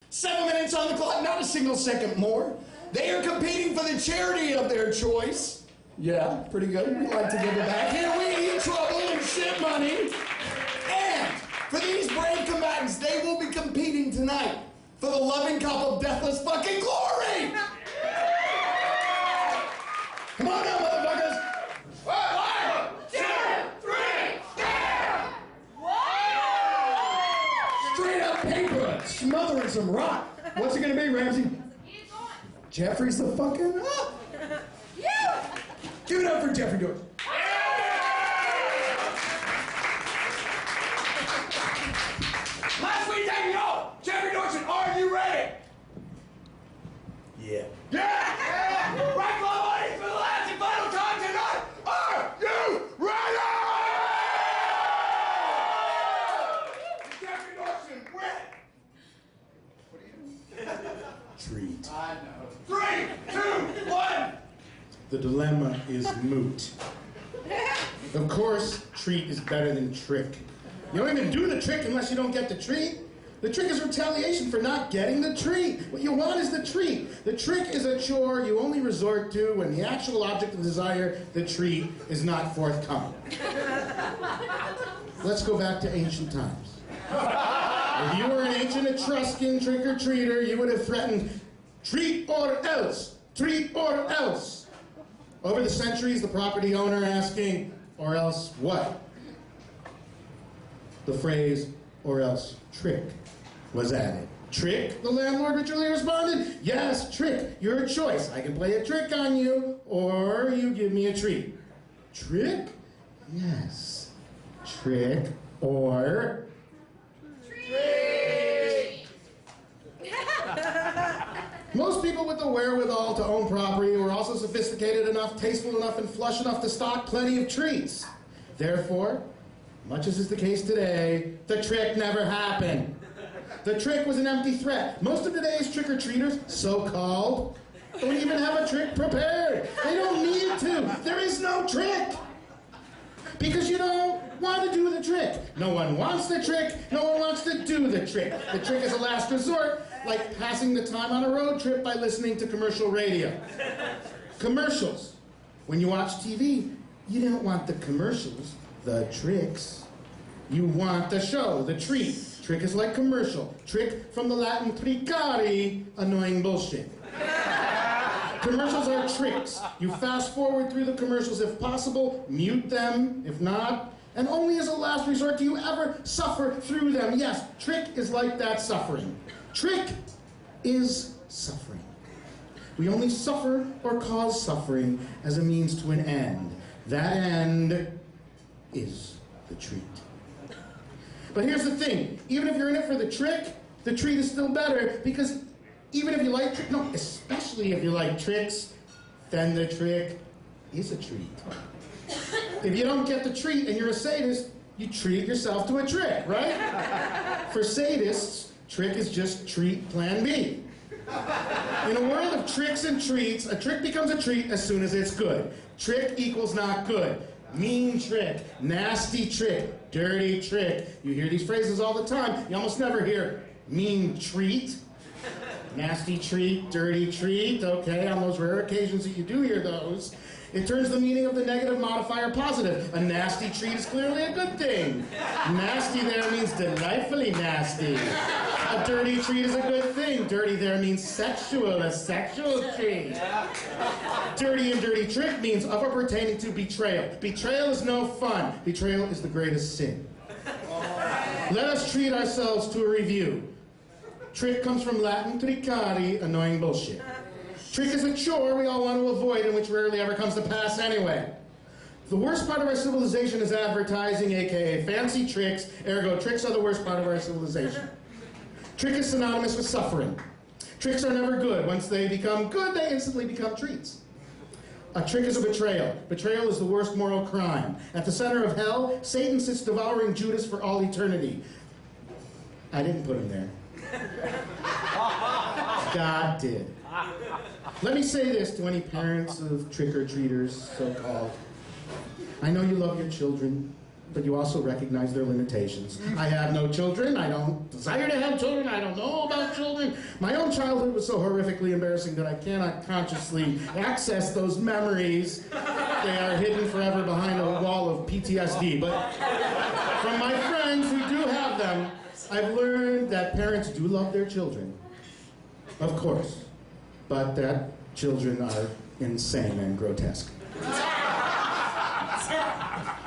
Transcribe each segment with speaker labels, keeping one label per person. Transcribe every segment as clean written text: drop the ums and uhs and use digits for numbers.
Speaker 1: 7 minutes on the clock, not a single second more. They are competing for the charity of their choice. Yeah, pretty good. We like to give it back. Here we eat trouble and shit money. And for these brave combatants, they will be competing tonight for the loving cup of deathless fucking glory. Come on now, motherfuckers. 1, 2, 3, stand! Straight up paper, smothering some rock. What's it gonna be, Ramsey? Jeffrey's the fucking up. Give it up for Jeffrey Dorson. Last week, taking y'all. Jeffrey Dorson, are you ready? Yeah. Yeah! Right, club buddies, for the last and final time tonight, are you ready? Jeffrey Dorson, win! What are you? Treat. I know. 3, 2, 1!
Speaker 2: The dilemma is moot. Of course, treat is better than trick. You don't even do the trick unless you don't get the treat. The trick is retaliation for not getting the treat. What you want is the treat. The trick is a chore you only resort to when the actual object of desire, the treat, is not forthcoming. Let's go back to ancient times. If you were an ancient Etruscan trick-or-treater, you would have threatened, treat or else, treat or else. Over the centuries, the property owner asking, or else what? The phrase, or else trick, was added. Trick? The landlord ritually responded, yes, trick, your choice. I can play a trick on you, or you give me a treat. Trick? Yes. Trick, or... Treat! Most people with the wherewithal to own property were also sophisticated enough, tasteful enough, and flush enough to stock plenty of treats. Therefore, much as is the case today, the trick never happened. The trick was an empty threat. Most of today's trick-or-treaters, so-called, don't even have a trick prepared. They don't need to. There is no trick. Because you don't want to do the trick. No one wants the trick. No one wants to do the trick. The trick is a last resort, like passing the time on a road trip by listening to commercial radio. Commercials. When you watch TV, you don't want the commercials, the tricks. You want the show, the treat. Trick is like commercial. Trick from the Latin tricari, annoying bullshit. Commercials are tricks. You fast forward through the commercials if possible, mute them if not, and only as a last resort do you ever suffer through them. Yes, trick is like that suffering. Trick is suffering. We only suffer or cause suffering as a means to an end. That end is the treat. But here's the thing, even if you're in it for the treat is still better, because even if you like tricks, no, especially if you like tricks, then the trick is a treat. If you don't get the treat and you're a sadist, you treat yourself to a trick, right? For sadists, trick is just treat plan B. In a world of tricks and treats, a trick becomes a treat as soon as it's good. Trick equals not good. Mean trick, nasty trick, dirty trick. You hear these phrases all the time. You almost never hear mean treat. Nasty treat, dirty treat, okay, on those rare occasions that you do hear those, it turns the meaning of the negative modifier positive. A nasty treat is clearly a good thing. Nasty there means delightfully nasty. A dirty treat is a good thing. Dirty there means sexual, a sexual treat. Dirty and dirty trick means of or pertaining to betrayal. Betrayal is no fun. Betrayal is the greatest sin. Let us treat ourselves to a review. Trick comes from Latin tricari, annoying bullshit. Trick is a chore we all want to avoid and which rarely ever comes to pass anyway. The worst part of our civilization is advertising, aka fancy tricks, ergo tricks are the worst part of our civilization. Trick is synonymous with suffering. Tricks are never good. Once they become good, they instantly become treats. A trick is a betrayal. Betrayal is the worst moral crime. At the center of hell, Satan sits devouring Judas for all eternity. I didn't put him there. God did. Let me say this to any parents of trick-or-treaters, so-called. I know you love your children. but you also recognize their limitations. I have no children. I don't desire to have children. I don't know about children. My own childhood was so horrifically embarrassing that I cannot consciously access those memories. They are hidden forever behind a wall of PTSD. But from my friends who do have them, I've learned that parents do love their children, of course, but that children are insane and grotesque.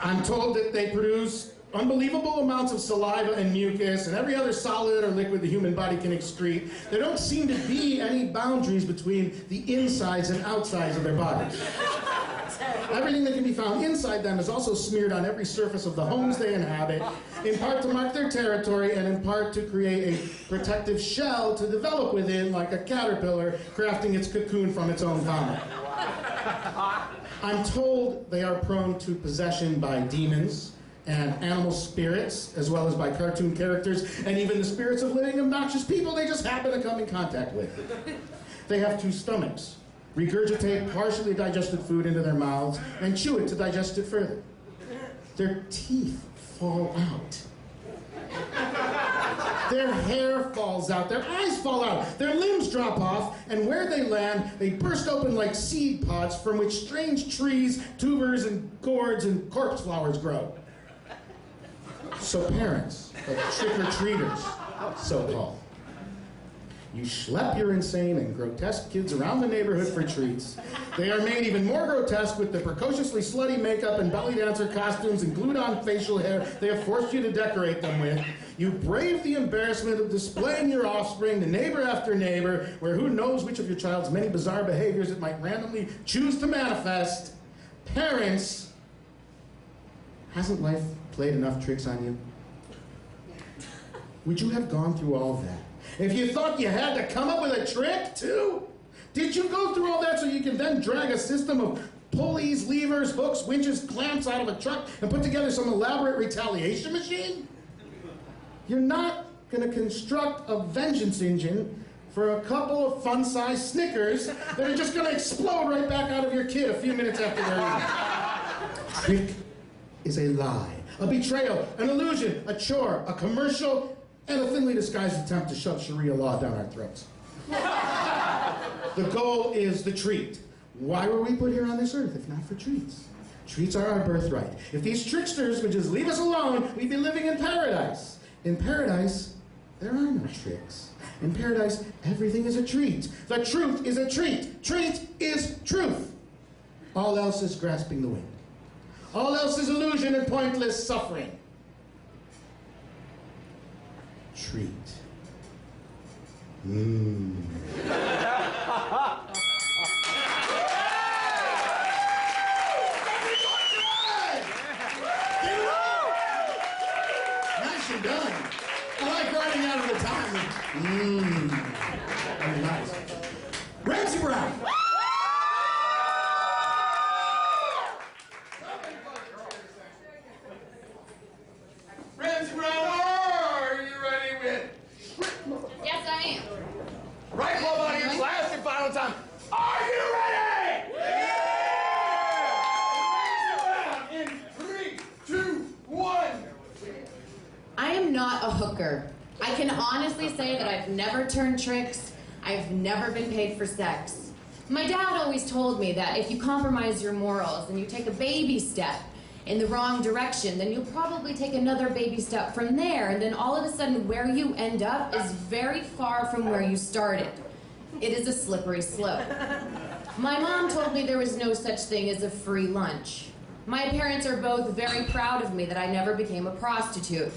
Speaker 2: I'm told that they produce unbelievable amounts of saliva and mucus and every other solid or liquid the human body can excrete. There don't seem to be any boundaries between the insides and outsides of their bodies. Everything that can be found inside them is also smeared on every surface of the homes they inhabit, in part to mark their territory and in part to create a protective shell to develop within, like a caterpillar crafting its cocoon from its own vomit. I'm told they are prone to possession by demons and animal spirits, as well as by cartoon characters, and even the spirits of living obnoxious people they just happen to come in contact with. They have 2 stomachs, regurgitate partially digested food into their mouths, and chew it to digest it further. Their teeth fall out. Their hair falls out, their eyes fall out, their limbs drop off, and where they land, they burst open like seed pods from which strange trees, tubers, and gourds, and corpse flowers grow. So parents, like trick-or-treaters, so-called, you schlep your insane and grotesque kids around the neighborhood for treats. They are made even more grotesque with the precociously slutty makeup and belly dancer costumes and glued-on facial hair they have forced you to decorate them with. You brave the embarrassment of displaying your offspring to neighbor after neighbor, where who knows which of your child's many bizarre behaviors it might randomly choose to manifest. Parents, hasn't life played enough tricks on you? Would you have gone through all that if you thought you had to come up with a trick, too? Did you go through all that so you can then drag a system of pulleys, levers, hooks, winches, clamps out of a truck and put together some elaborate retaliation machine? You're not going to construct a vengeance engine for a couple of fun-sized Snickers that are just going to explode right back out of your kid a few minutes after they're eaten. Trick is a lie, a betrayal, an illusion, a chore, a commercial, and a thinly disguised attempt to shove Sharia law down our throats. The goal is the treat. Why were we put here on this earth if not for treats? Treats are our birthright. If these tricksters would just leave us alone, we'd be living in paradise. In paradise, there are no tricks. In paradise, everything is a treat. The truth is a treat. Treat is truth. All else is grasping the wind. All else is illusion and pointless suffering. Treat. Nicely done. I like running out of the time. Very nice. Ramsey Brown. Ramsey Brown, are you ready with?
Speaker 3: Yes, I am.
Speaker 1: Right Club audience, last and final time. Are you ready? Yeah! In 3, 2, 1.
Speaker 3: I am not a hooker. I can honestly say that I've never turned tricks. I've never been paid for sex. My dad always told me that if you compromise your morals and you take a baby step in the wrong direction, then you'll probably take another baby step from there, and then all of a sudden where you end up is very far from where you started. It is a slippery slope. My mom told me there was no such thing as a free lunch. My parents are both very proud of me that I never became a prostitute.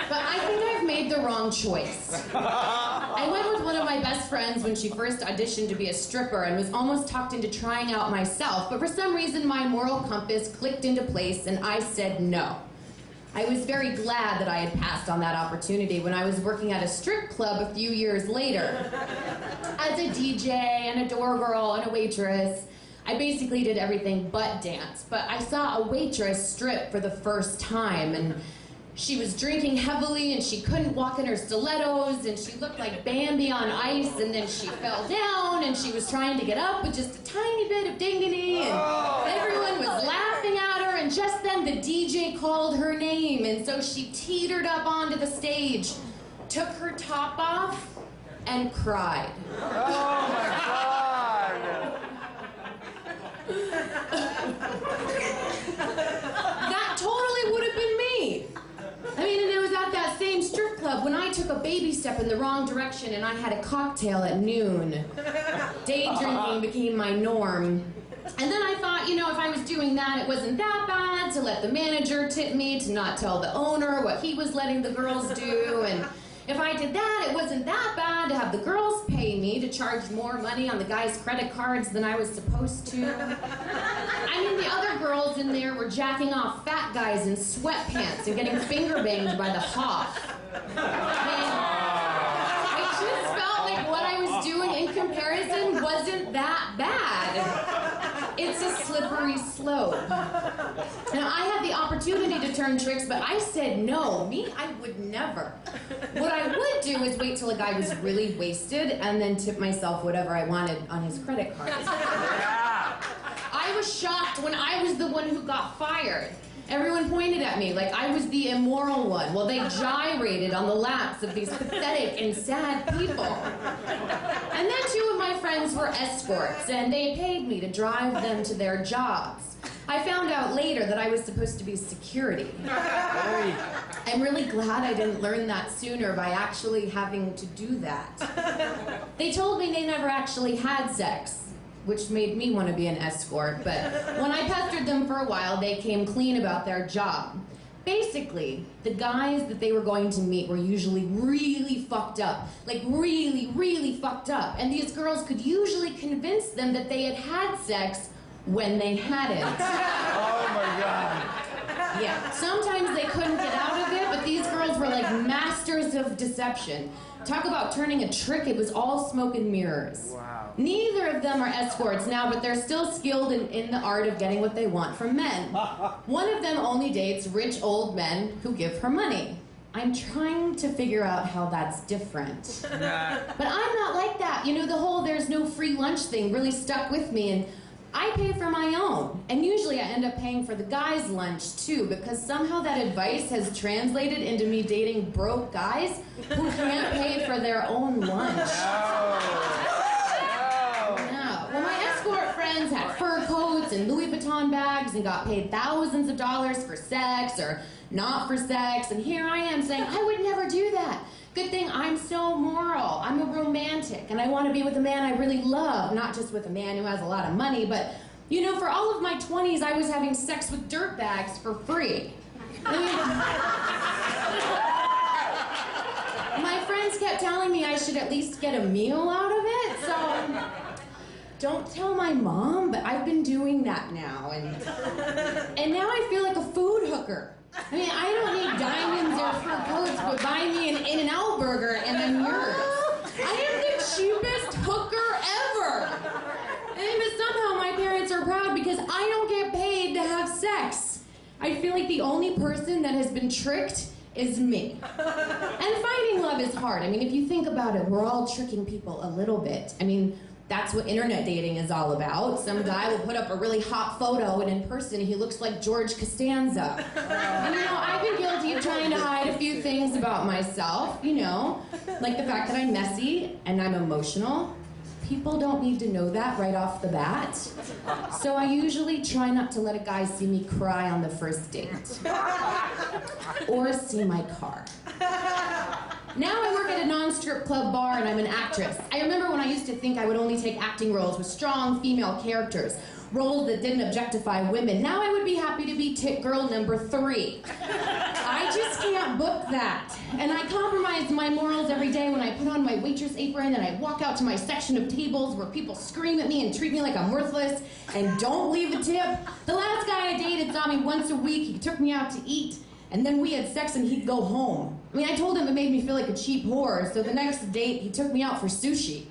Speaker 3: But I think I've made the wrong choice. I went with one of my best friends when she first auditioned to be a stripper and was almost talked into trying out myself, but for some reason my moral compass clicked into place and I said no. I was very glad that I had passed on that opportunity when I was working at a strip club a few years later. As a DJ and a door girl and a waitress, I basically did everything but dance, but I saw a waitress strip for the first time, and she was drinking heavily and she couldn't walk in her stilettos and she looked like Bambi on ice, and then she fell down and she was trying to get up with just a tiny bit of dignity, and everyone was laughing at her and and just then the DJ called her name, and so she teetered up onto the stage, took her top off, and cried.
Speaker 4: Oh my God!
Speaker 3: That totally would have been me. I mean, and it was at that same strip club when I took a baby step in the wrong direction and I had a cocktail at noon. Day drinking became my norm. And then I thought, you know, if I was doing that, it wasn't that bad to let the manager tip me, to not tell the owner what he was letting the girls do. And if I did that, it wasn't that bad to have the girls pay me to charge more money on the guys' credit cards than I was supposed to. I mean, the other girls in there were jacking off fat guys in sweatpants and getting finger banged by the Hoff. I just felt like what I was doing in comparison wasn't that bad. It's a slippery slope. Now, I had the opportunity to turn tricks, but I said no. Me, I would never. What I would do is wait till a guy was really wasted and then tip myself whatever I wanted on his credit card. I was shocked when I was the one who got fired. Everyone pointed at me like I was the immoral one. Well, they gyrated on the laps of these pathetic and sad people. And then 2 of my friends were escorts, and they paid me to drive them to their jobs. I found out later that I was supposed to be security. I'm really glad I didn't learn that sooner by actually having to do that. They told me they never actually had sex, which made me want to be an escort, but when I pestered them for a while, they came clean about their job. Basically, the guys that they were going to meet were usually really fucked up. Like really, really fucked up. And these girls could usually convince them that they had had sex when they hadn't.
Speaker 4: Oh my God!
Speaker 3: Yeah, sometimes they couldn't get out of it, but these girls were like masters of deception. Talk about turning a trick, it was all smoke and mirrors.
Speaker 4: Wow.
Speaker 3: Neither of them are escorts now, but they're still skilled in the art of getting what they want from men. One of them only dates rich old men who give her money. I'm trying to figure out how that's different. But I'm not like that. You know, the whole there's no free lunch thing really stuck with me, and I pay for my own. And usually I end up paying for the guy's lunch too, because somehow that advice has translated into me dating broke guys who can't pay for their own lunch. No. Well, my escort friends had fur coats and Louis Vuitton bags and got paid thousands of dollars for sex or not for sex, and here I am saying I would never do that. Good thing I'm so moral. I'm a romantic, and I want to be with a man I really love, not just with a man who has a lot of money, but, you know, for all of my 20s, I was having sex with dirtbags for free. My friends kept telling me I should at least get a meal out of it, so don't tell my mom, but I've been doing that now, and now I feel like a food hooker. I mean, I don't need diamonds or fur coats, but buy me an In-N-Out burger and I'm yours. I am the cheapest hooker ever. But somehow my parents are proud because I don't get paid to have sex. I feel like the only person that has been tricked is me. And finding love is hard. I mean, if you think about it, we're all tricking people a little bit. I mean, that's what internet dating is all about. Some guy will put up a really hot photo, and in person, he looks like George Costanza. And you know, I've been guilty of trying to hide a few things about myself, you know, like the fact that I'm messy and I'm emotional. People don't need to know that right off the bat. So I usually try not to let a guy see me cry on the first date. Or see my car. Now I work at a non-strip club bar and I'm an actress. I remember when I used to think I would only take acting roles with strong female characters, roles that didn't objectify women. Now I would be happy to be tit girl number 3. I just can't book that. And I compromise my morals every day when I put on my waitress apron and I walk out to my section of tables where people scream at me and treat me like I'm worthless and don't leave a tip. The last guy I dated saw me once a week. He took me out to eat. And then we had sex and he'd go home. I mean, I told him it made me feel like a cheap whore, so the next date he took me out for sushi.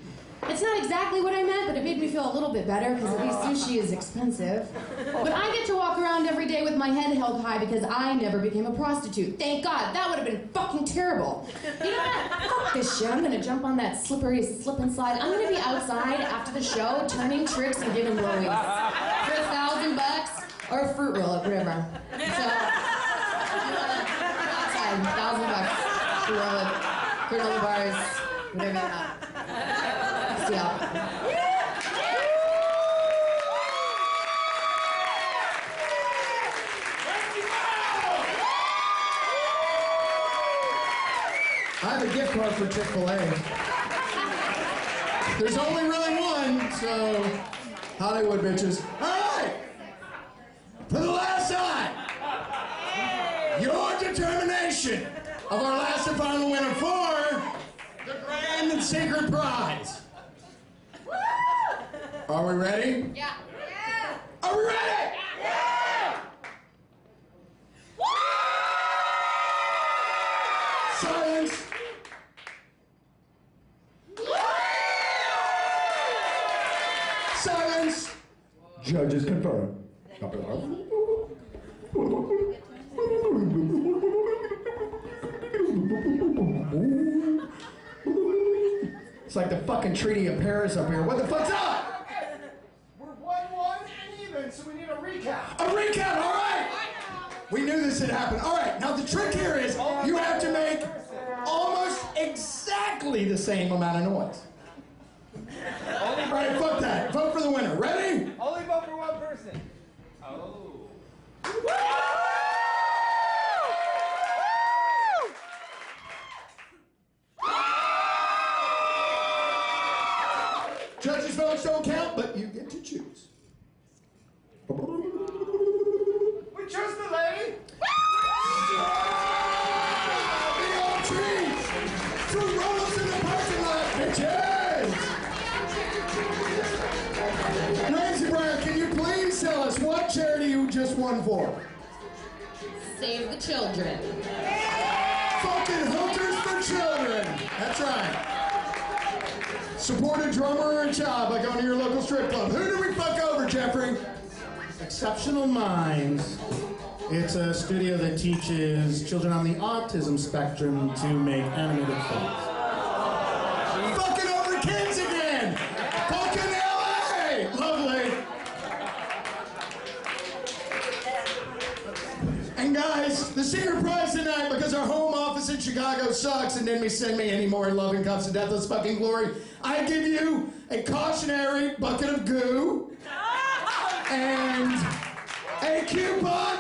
Speaker 3: It's not exactly what I meant, but it made me feel a little bit better, because at least sushi is expensive. But I get to walk around every day with my head held high because I never became a prostitute. Thank God, that would have been fucking terrible. You know what? Fuck this shit. I'm gonna jump on that slippery slip and slide. I'm gonna be outside after the show, turning tricks and giving blowies. For $1,000, Or a fruit roll, whatever. So, outside, $1,000. Fruit roll, granola bars, whatever you want. See y'all.
Speaker 2: I have a gift card for Chick-fil-A. There's only really one, so Hollywood bitches. All right, for the last time, your determination of our last and final winner for the grand and secret prize. Are we ready?
Speaker 3: Yeah.
Speaker 2: Are we ready? Silence. Silence. Judges confirm. It's like the fucking Treaty of Paris up here. What the fuck's up? We're 1-1 and even, so we need a recap. A recap, all right. We knew this had happened. All right, now the trick here is you have to make almost exactly the same amount of noise. All right, fuck that. Vote for the winner. Ready?
Speaker 4: Only vote for one person. Oh.
Speaker 2: Judges' votes don't count, but you get to choose.
Speaker 4: We chose the lady.
Speaker 2: The old trees! Fruit rolls in the parking lot, bitches! Nancy Brown, can you please tell us what charity you just won for?
Speaker 3: Save the children.
Speaker 2: Fucking Hookers for Children! That's right. Support a drummer or a child by going to your local strip club. Who did we fuck over, Jeffrey? Exceptional Minds. It's a studio that teaches children on the autism spectrum to make animated films. Fucking over kids again! Fucking LA! Lovely. And guys, the secret prize tonight, because our home office in Chicago sucks and didn't send me any more loving cups of deathless fucking glory, I give you a cautionary bucket of goo and a coupon